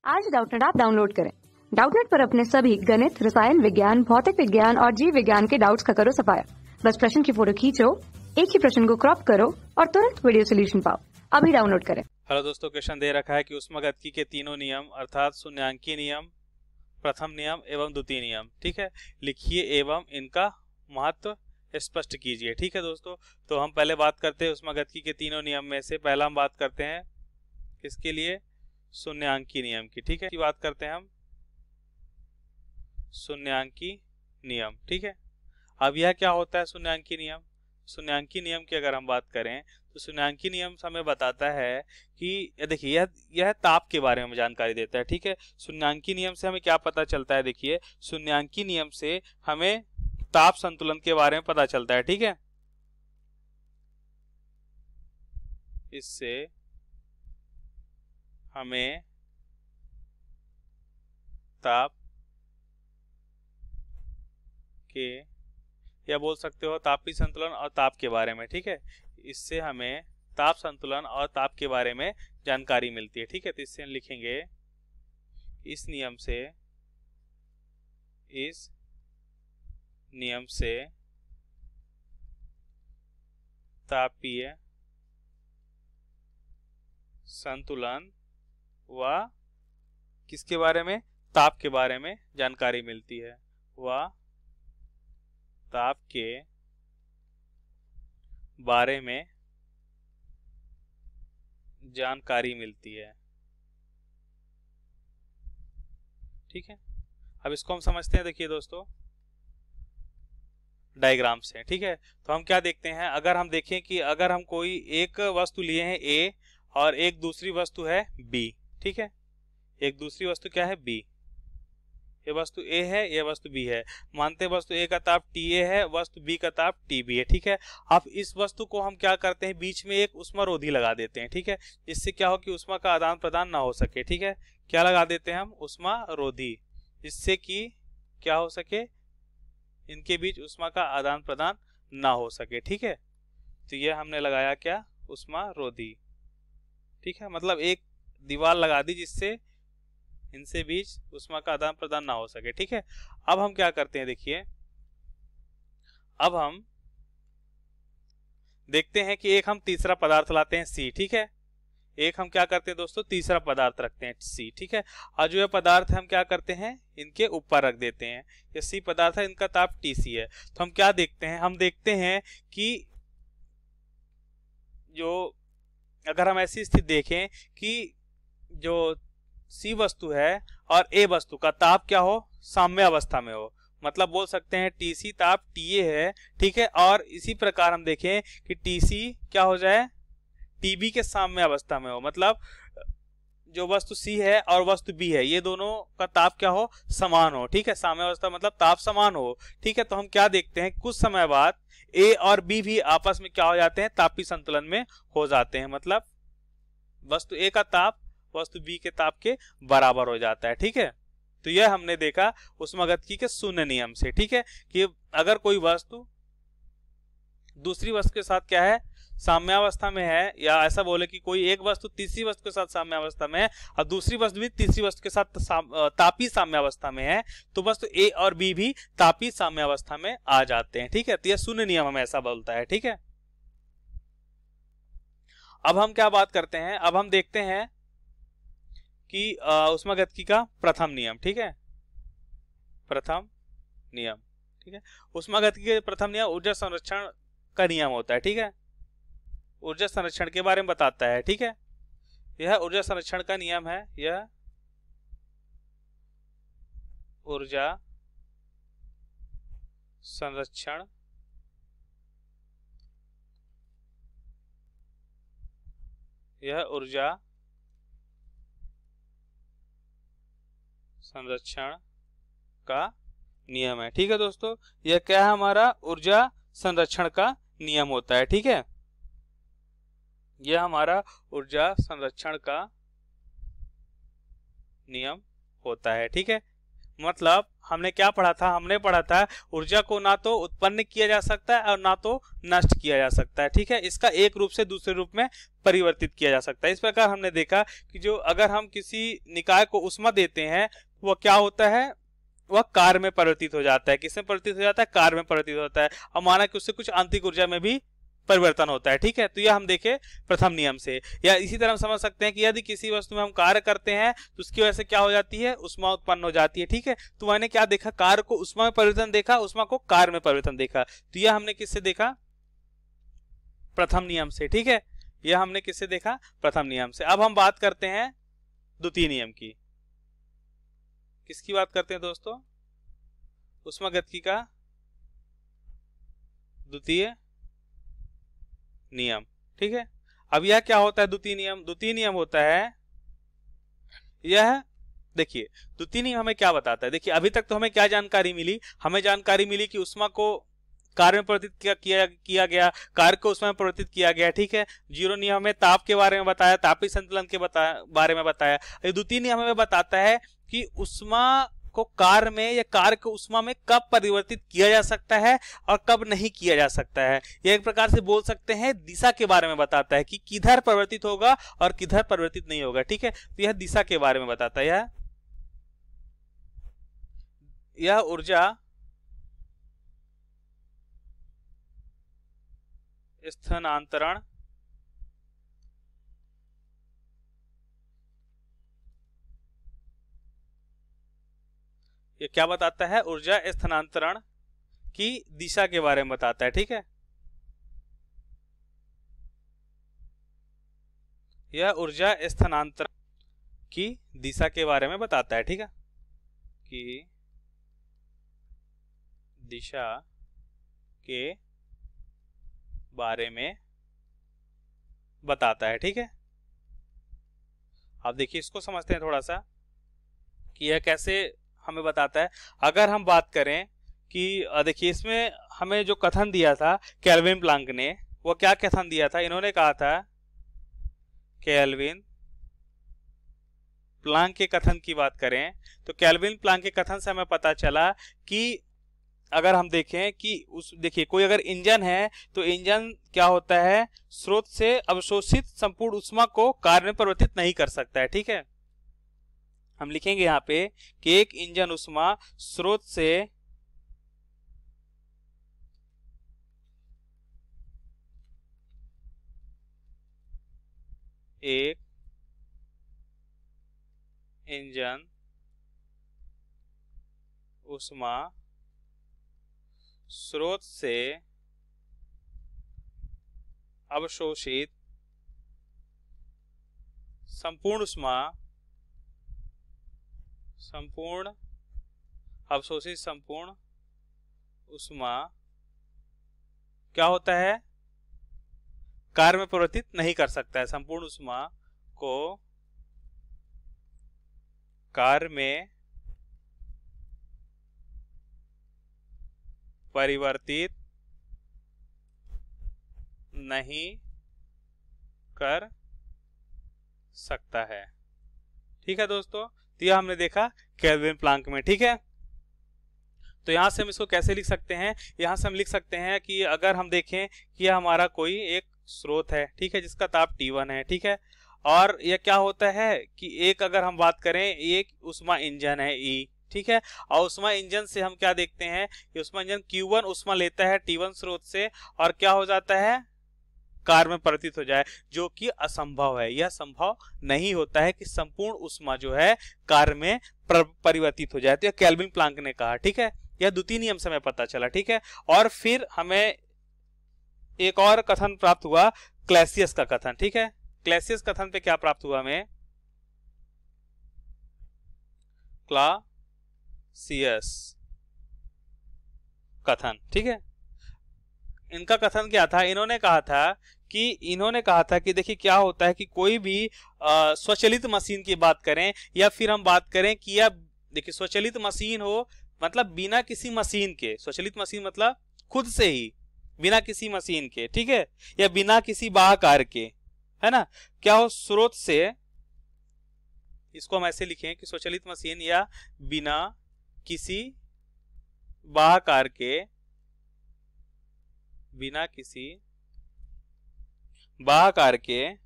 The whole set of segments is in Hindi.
आज डाउटनेट ऐप डाउनलोड करें। डाउटनेट पर अपने सभी गणित, रसायन विज्ञान, भौतिक विज्ञान और जीव विज्ञान के डाउट्स का करो सफाया। बस प्रश्न की फोटो खींचो, एक ही प्रश्न को क्रॉप करो और तुरंत वीडियो सोल्यूशन पाओ। अभी डाउनलोड करें। हेलो दोस्तों, क्वेश्चन दे रखा है कि ऊष्मागतिकी के तीनों नियम अर्थात शून्यांकी नियम, प्रथम नियम एवं द्वितीय नियम, ठीक है, लिखिए एवं इनका महत्व स्पष्ट कीजिए। ठीक है दोस्तों, तो हम पहले बात करते हैं ऊष्मागतिकी के तीनों नियम में से पहला हम बात करते हैं किसके लिए, शून्यांकी नियम की। ठीक है, बात करते हैं हम शून्यांकी नियम। ठीक है, अब यह क्या होता है शून्यांकी नियम? शून्यांकी नियम की अगर हम बात करें तो शून्यांकी नियम हमें बताता है कि देखिए यह ताप के बारे में जानकारी देता है। ठीक है, शून्यांकी नियम से हमें क्या पता चलता है? देखिए, शून्यांकी नियम से हमें ताप संतुलन के बारे में पता चलता है। ठीक है, इससे हमें ताप के, या बोल सकते हो तापीय संतुलन और ताप के बारे में। ठीक है, इससे हमें ताप संतुलन और ताप के बारे में जानकारी मिलती है। ठीक है, तो इससे हम लिखेंगे इस नियम से तापीय संतुलन व किसके बारे में, ताप के बारे में जानकारी मिलती है, व ताप के बारे में जानकारी मिलती है। ठीक है, अब इसको हम समझते हैं। देखिए दोस्तों, डायग्राम से। ठीक है, तो हम क्या देखते हैं, अगर हम देखें कि अगर हम कोई एक वस्तु लिए हैं ए और एक दूसरी वस्तु है बी। ठीक है, एक दूसरी वस्तु क्या है, बी। ये वस्तु ए है, ये वस्तु बी है। मानते हैं वस्तु ए का ताप TA है, वस्तु बी का ताप TB है। ठीक है, अब इस वस्तु को हम क्या करते हैं, बीच में एक उष्मारोधी लगा देते हैं। ठीक है, जिससे क्या हो कि उष्मा का आदान प्रदान ना हो सके। ठीक है, क्या लगा देते हैं हम, उष्मारोधी, जिससे कि क्या हो सके, इनके बीच उष्मा का आदान प्रदान ना हो सके। ठीक है, तो ये हमने लगाया क्या, उष्मारोधी। ठीक है, मतलब एक दीवार लगा दी जिससे इनसे बीच उष्मा का आदान प्रदान ना हो सके। ठीक है, अब हम क्या करते हैं, देखिए अब हम देखते हैं कि एक हम तीसरा पदार्थ लाते हैं C। ठीक है, एक हम क्या करते हैं दोस्तों, तीसरा पदार्थ रखते हैं C। ठीक है, और जो ये पदार्थ हम क्या करते हैं, इनके ऊपर रख देते हैं। ये C पदार्थ है, इनका ताप TC है। तो हम क्या देखते हैं, हम देखते हैं कि जो अगर हम ऐसी स्थिति देखें कि जो C वस्तु है और A वस्तु का ताप क्या हो, साम्य अवस्था में हो, मतलब बोल सकते हैं TC ताप TA है। ठीक है, और इसी प्रकार हम देखें कि TC क्या हो जाए, TB के साम्य अवस्था में हो, मतलब जो वस्तु C है और वस्तु B है, ये दोनों का ताप क्या हो, समान हो। ठीक है, साम्य अवस्था मतलब ताप समान हो। ठीक है, तो हम क्या देखते हैं, कुछ समय बाद A और B भी आपस में क्या हो जाते हैं, तापीय संतुलन में हो जाते हैं, मतलब वस्तु A का ताप वस्तु B के ताप के बराबर हो जाता है। ठीक है, तो यह हमने देखा ऊष्मागतिकी के शून्य नियम से। ठीक है, कि अगर कोई वस्तु दूसरी वस्तु के साथ क्या है, साम्यावस्था में है, या ऐसा बोले कि कोई एक वस्तु तीसरी वस्तु के साथ साम्यावस्था में है और दूसरी वस्तु भी तीसरी वस्तु के साथ तापीय साम्यावस्था में है, तो वस्तु A और B भी तापीय साम्यावस्था में आ जाते हैं। ठीक है, तो यह शून्य नियम हमें ऐसा बोलता है। ठीक है, अब हम क्या बात करते हैं, अब हम देखते हैं कि ऊष्मागतिकी का प्रथम नियम। ठीक है, प्रथम नियम। ठीक है, ऊष्मागतिकी के प्रथम नियम ऊर्जा संरक्षण का नियम होता है। ठीक है, ऊर्जा संरक्षण के बारे में बताता है। ठीक है, यह ऊर्जा संरक्षण का नियम है, यह ऊर्जा संरक्षण संरक्षण का नियम है। ठीक है दोस्तों, यह क्या है, हमारा ऊर्जा संरक्षण का नियम होता है। ठीक है, यह हमारा ऊर्जा संरक्षण का नियम होता है। ठीक है, मतलब हमने क्या पढ़ा था, हमने पढ़ा था ऊर्जा को ना तो उत्पन्न किया जा सकता है और ना तो नष्ट किया जा सकता है, ठीक है। इसका एक रूप से दूसरे रूप में परिवर्तित किया जा सकता है। इस प्रकार हमने देखा कि जो अगर हम किसी निकाय को ऊष्मा देते हैं वो क्या होता है, वह कार्य में परिवर्तित हो जाता है। किसमें परिवर्तित हो जाता है, कार्य में परिवर्तित होता है, और माना कि उससे कुछ आंतरिक ऊर्जा में भी परिवर्तन होता है, ठीक है। तो यह हम देखे प्रथम नियम से। या इसी तरह हम समझ सकते हैं कि यदि किसी वस्तु में हम कार्य करते हैं तो उसकी वजह से क्या हो जाती है, ऊष्मा उत्पन्न हो जाती है, ठीक है। तो मैंने क्या देखा, कार्य को ऊष्मा में परिवर्तन देखा, ऊष्मा को कार्य में परिवर्तन देखा। तो यह हमने किससे देखा, प्रथम नियम से, ठीक है। यह हमने किससे देखा, प्रथम नियम से। अब हम बात करते हैं द्वितीय नियम की। किसकी बात करते हैं दोस्तों, ऊष्मागतिकी का द्वितीय नियम, ठीक है। अब यह क्या होता है द्वितीय नियम, द्वितीय नियम होता है यह, देखिए द्वितीय नियम हमें क्या बताता है। देखिए अभी तक तो हमें क्या जानकारी मिली, हमें जानकारी मिली कि ऊष्मा को कार्य में परिवर्तित किया गया, कार्य को ऊष्मा में परिवर्तित किया गया, ठीक है। जीरो नियम हमें ताप के बारे में बताया, तापीय संतुलन के बारे में बताया। द्वितीय नियम हमें बताता है कि ऊष्मा को कार्य में या कार्य को ऊष्मा में कब परिवर्तित किया जा सकता है और कब नहीं किया जा सकता है। यह एक प्रकार से बोल सकते हैं दिशा के बारे में बताता है कि किधर परिवर्तित होगा और किधर परिवर्तित नहीं होगा, ठीक है। तो यह दिशा के बारे में बताता है। यह ऊर्जा स्थानांतरण ये क्या बताता है, ऊर्जा स्थानांतरण की दिशा के बारे में बताता है, ठीक है। यह ऊर्जा स्थानांतरण की दिशा के बारे में बताता है, ठीक है, कि दिशा के बारे में बताता है, ठीक है। अब देखिए इसको समझते हैं थोड़ा सा कि यह कैसे हमें बताता है। अगर हम बात करें कि देखिए इसमें हमें जो कथन दिया था केल्विन प्लांक ने, वो क्या कथन दिया था, इन्होंने कहा था, केल्विन प्लांक के कथन की बात करें तो केल्विन प्लांक के कथन से हमें पता चला कि अगर हम देखें कि देखिए कोई अगर इंजन है तो इंजन क्या होता है, स्रोत से अवशोषित संपूर्ण ऊष्मा को कार्य में परिवर्तित नहीं कर सकता है, ठीक है। हम लिखेंगे यहाँ पे कि एक इंजन ऊष्मा स्रोत से एक इंजन ऊष्मा स्रोत से अवशोषित संपूर्ण ऊष्मा क्या होता है, कार्य में परिवर्तित नहीं कर सकता है। संपूर्ण ऊष्मा को कार्य में परिवर्तित नहीं कर सकता है, ठीक है दोस्तों। तो यह हमने देखा केल्विन प्लांक में, ठीक है। तो यहां से हम इसको कैसे लिख सकते हैं, यहां से हम लिख सकते हैं कि अगर हम देखें कि यह हमारा कोई एक स्रोत है, ठीक है, जिसका ताप T1 है, ठीक है। और यह क्या होता है कि एक अगर हम बात करें एक ऊष्मा इंजन है E, ठीक है। और ऊष्मा इंजन से हम क्या देखते हैं कि ऊष्मा इंजन Q1 ऊष्मा लेता है T1 स्रोत से और क्या हो जाता है, कार्य में परिवर्तित हो जाए, जो कि असंभव है। यह संभव नहीं होता है कि संपूर्ण ऊष्मा जो है कार्य में परिवर्तित हो जाए। तो यह केल्विन प्लांक ने कहा, ठीक है। यह द्वितीय नियम से हमें पता चला, ठीक है। और फिर हमें एक और कथन प्राप्त हुआ, क्लैसियस का कथन, ठीक है। क्लैसियस कथन पे क्या प्राप्त हुआ हमें, क्लैसियस कथन, ठीक है। इनका कथन क्या था, इन्होंने कहा था कि देखिए क्या होता है कि कोई भी स्वचालित मशीन की बात करें या फिर हम बात करें कि यह देखिए स्वचालित मशीन हो, मतलब बिना किसी मशीन के, स्वचालित मशीन मतलब खुद से ही बिना किसी मशीन के, ठीक है, या बिना किसी बाह्य कार्य के, है ना, क्या हो, स्रोत से, इसको हम ऐसे लिखें कि स्वचालित मशीन या बिना किसी बाह्यकार के, बिना किसी बाह्यकार के,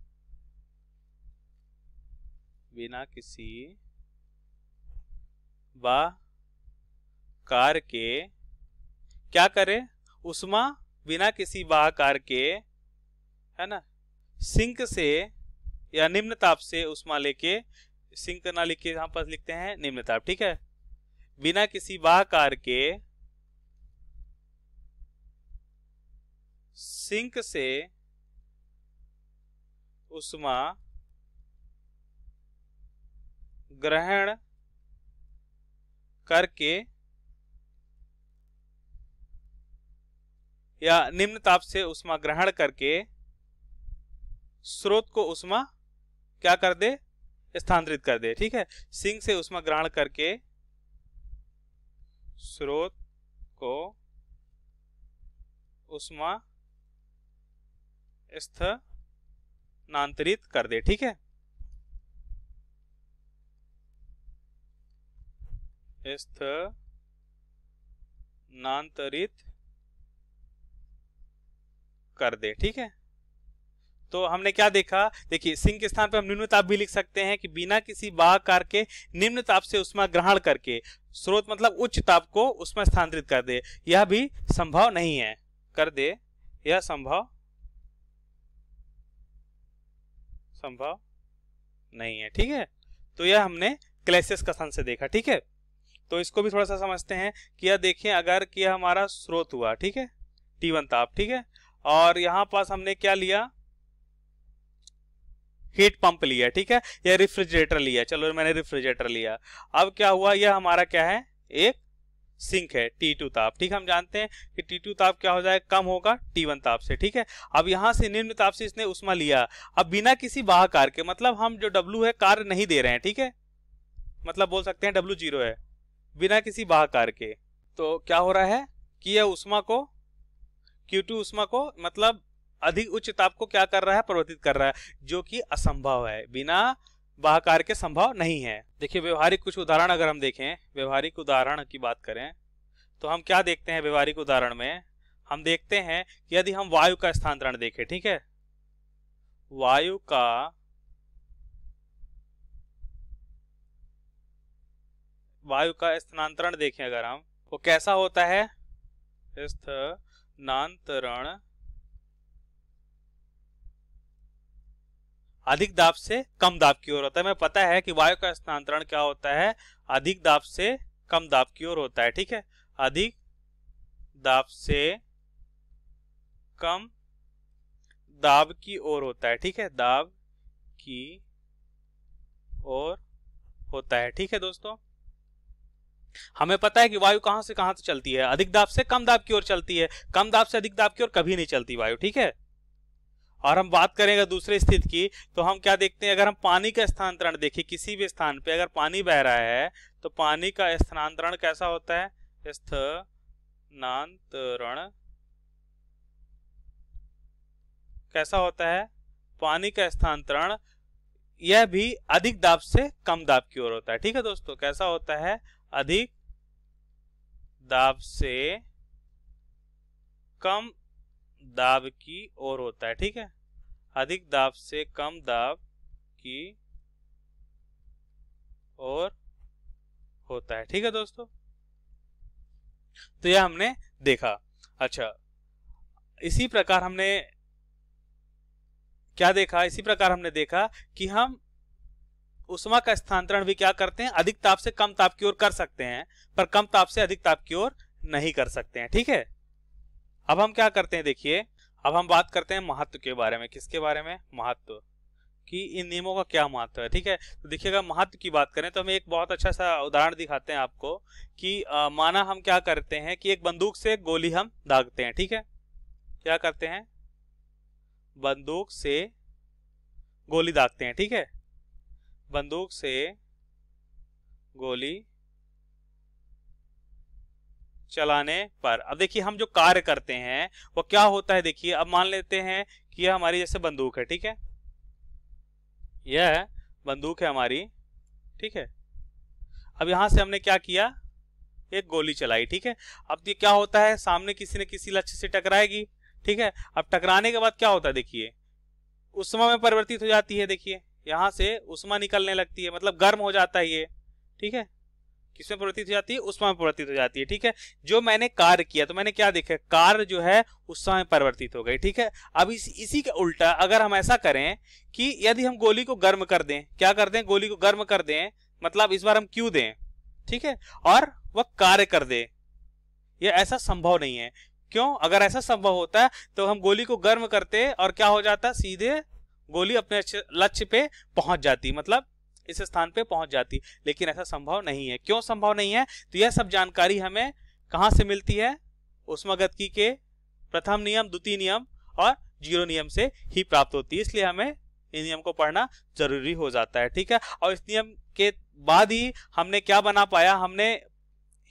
बिना किसी बाह्यकार के क्या करे, उष्मा बिना किसी बाह्यकार के, है ना, सिंक से या निम्न ताप से उष्मा लेके, सिंक ना लिख के यहां पर लिखते हैं निम्न ताप, ठीक है, बिना किसी बाह्यकार के सिंक से उष्मा ग्रहण करके या निम्न ताप से उष्मा ग्रहण करके स्रोत को उष्मा क्या कर दे, स्थानांतरित कर दे, ठीक है, सिंक से उष्मा ग्रहण करके स्रोत को उष्मा स्थानांतरित कर दे, ठीक है, स्थानांतरित कर दे, ठीक है। तो हमने क्या देखा, देखिए सिंक के स्थान पे हम निम्न ताप भी लिख सकते हैं कि बिना किसी बाह्यकार के निम्न ताप से उष्मा ग्रहण करके स्रोत मतलब उच्च ताप को उष्मा स्थानांतरित कर दे, यह भी संभव नहीं है, कर दे, यह संभव नहीं है, ठीक है। तो यह हमने क्लैसियस कथन से देखा, ठीक है। तो इसको भी थोड़ा सा समझते हैं कि यह देखें, अगर कि यह हमारा स्रोत हुआ, ठीक है, T1 ताप, ठीक है, और यहां पास हमने क्या लिया, हीट पंप लिया, ठीक है, या रेफ्रिजरेटर लिया, चलो मैंने रेफ्रिजरेटर लिया। अब क्या हुआ, यह हमारा क्या है, एक सिंक है, T2 ताप, ठीक है, हम जानते हैं कि T2 ताप क्या हो जाए, कम होगा T1 ताप से, ठीक है। अब यहां से निम्न ताप से इसने उष्मा लिया, अब बिना किसी बाह्यकार के, मतलब हम जो W है कार्य नहीं दे रहे हैं, ठीक है, मतलब बोल सकते हैं W 0 है, बिना किसी बाह्यकार के। तो क्या हो रहा है कि यह उष्मा को, Q2 उष्मा को मतलब अधिक उच्च ताप को क्या कर रहा है, परिवर्तित कर रहा है, जो कि असंभव है, बिना बाह्यकार के संभव नहीं है। देखिए व्यवहारिक कुछ उदाहरण अगर हम देखें, व्यवहारिक उदाहरण की बात करें तो हम क्या देखते हैं, व्यवहारिक उदाहरण में हम देखते हैं कि यदि हम वायु का स्थानांतरण देखें, ठीक है, वायु का स्थानांतरण देखें अगर हम, वो कैसा होता है, स्थानांतरण अधिक दाब से कम दाब की ओर होता है। हमें पता है कि वायु का स्थानांतरण क्या होता है, अधिक दाब से कम दाब की ओर होता है, ठीक है, अधिक दाब से कम दाब की ओर होता है, ठीक है, दाब की ओर होता है, ठीक है दोस्तों। हमें पता है कि वायु कहां से कहां तक चलती है, अधिक दाब से कम दाब की ओर चलती है, कम दाब से अधिक दाब की ओर कभी नहीं चलती वायु, ठीक है। और हम बात करेंगे दूसरी स्थिति की, तो हम क्या देखते हैं, अगर हम पानी का स्थानांतरण देखें, किसी भी स्थान पे अगर पानी बह रहा है तो पानी का स्थानांतरण कैसा होता है, स्थानांतरण कैसा होता है, पानी का स्थानांतरण यह भी अधिक दाब से कम दाब की ओर होता है, ठीक है दोस्तों, कैसा होता है, अधिक दाब से कम दाब की ओर होता है, ठीक है, अधिक दाब से कम दाब की ओर होता है, ठीक है दोस्तों। तो यह हमने देखा। अच्छा, इसी प्रकार हमने क्या देखा, इसी प्रकार हमने देखा कि हम उष्मा का स्थानांतरण भी क्या करते हैं, अधिक ताप से कम ताप की ओर कर सकते हैं, पर कम ताप से अधिक ताप की ओर नहीं कर सकते हैं, ठीक है। अब हम क्या करते हैं, देखिए अब हम बात करते हैं महत्व के बारे में, किसके बारे में, महत्व कि इन नियमों का क्या महत्व है, ठीक है। तो देखिएगा महत्व की बात करें तो हम एक बहुत अच्छा सा उदाहरण दिखाते हैं आपको कि माना हम क्या करते हैं कि एक बंदूक से गोली हम दागते हैं, ठीक है, क्या करते हैं, बंदूक से गोली दागते हैं, ठीक है, बंदूक से गोली चलाने पर अब देखिए हम जो कार्य करते हैं वो क्या होता है, देखिए अब मान लेते हैं कि यह हमारी जैसे बंदूक है, ठीक है, यह बंदूक है हमारी, ठीक है। अब यहां से हमने क्या किया, एक गोली चलाई, ठीक है। अब ये क्या होता है, सामने किसी न किसी लक्ष्य से टकराएगी, ठीक है। अब टकराने के बाद क्या होता है, देखिए उष्मा में परिवर्तित हो जाती है, देखिए यहां से उष्मा निकलने लगती है, मतलब गर्म हो जाता है ये, ठीक है। किसमें परिवर्तित हो जाती है, उष्मा में परिवर्तित हो जाती है, ठीक है। जो मैंने कार्य किया तो मैंने क्या देखा, कार्य जो है उष्मा में परिवर्तित हो गई, ठीक है। अब इसी के उल्टा अगर हम ऐसा करें कि यदि हम गोली को गर्म कर दें, क्या कर दें, गोली को गर्म कर दें, मतलब इस बार हम क्यों दें, ठीक है, और वह कार्य कर दे, ये ऐसा संभव नहीं है। क्यों, अगर ऐसा संभव होता तो हम गोली को गर्म करते और क्या हो जाता, सीधे गोली अपने लक्ष्य पे पहुंच जाती, मतलब इस स्थान पे पहुंच जाती, लेकिन ऐसा संभव नहीं है। क्यों संभव नहीं है, तो यह सब जानकारी हमें कहां से मिलती है, ऊष्मागतिकी के प्रथम नियम, द्वितीय नियम और जीरो नियम से ही प्राप्त होती है, इसलिए हमें इन नियम को पढ़ना जरूरी हो जाता है, ठीक है। और इस नियम के बाद ही हमने क्या बना पाया, हमने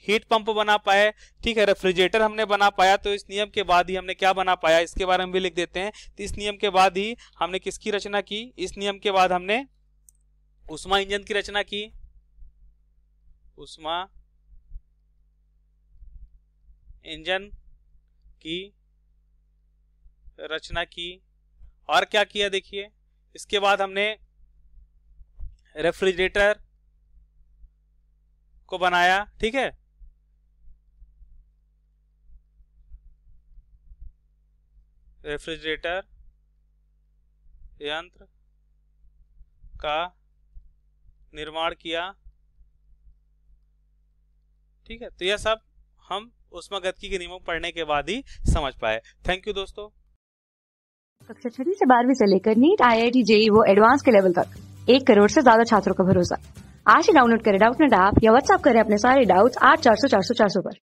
हीट पंप बना पाए, ठीक है, रेफ्रिजरेटर हमने बना पाया। तो इस नियम के बाद ही हमने क्या बना पाया, इसके बारे में भी लिख देते हैं। तो इस नियम के बाद ही हमने किसकी रचना की, इस नियम के बाद हमने उष्मा इंजन की रचना की, उष्मा इंजन की रचना की। और क्या किया, देखिए इसके बाद हमने रेफ्रिजरेटर को बनाया, ठीक है। रेफ्रिजरेटर यंत्र का निर्माण किया, ठीक है। तो यह सब हम ऊष्मागतिकी के नियमों पढ़ने के बाद ही समझ पाए। थैंक यू दोस्तों। कक्षा 6 से 12वीं से लेकर नीट, IIT, JEE वो एडवांस के लेवल तक 1 करोड़ से ज्यादा छात्रों का भरोसा। आज ही डाउनलोड करें डाउटनेट ऐप या व्हाट्सएप करें अपने सारे डाउट्स 8400 400 400 पर।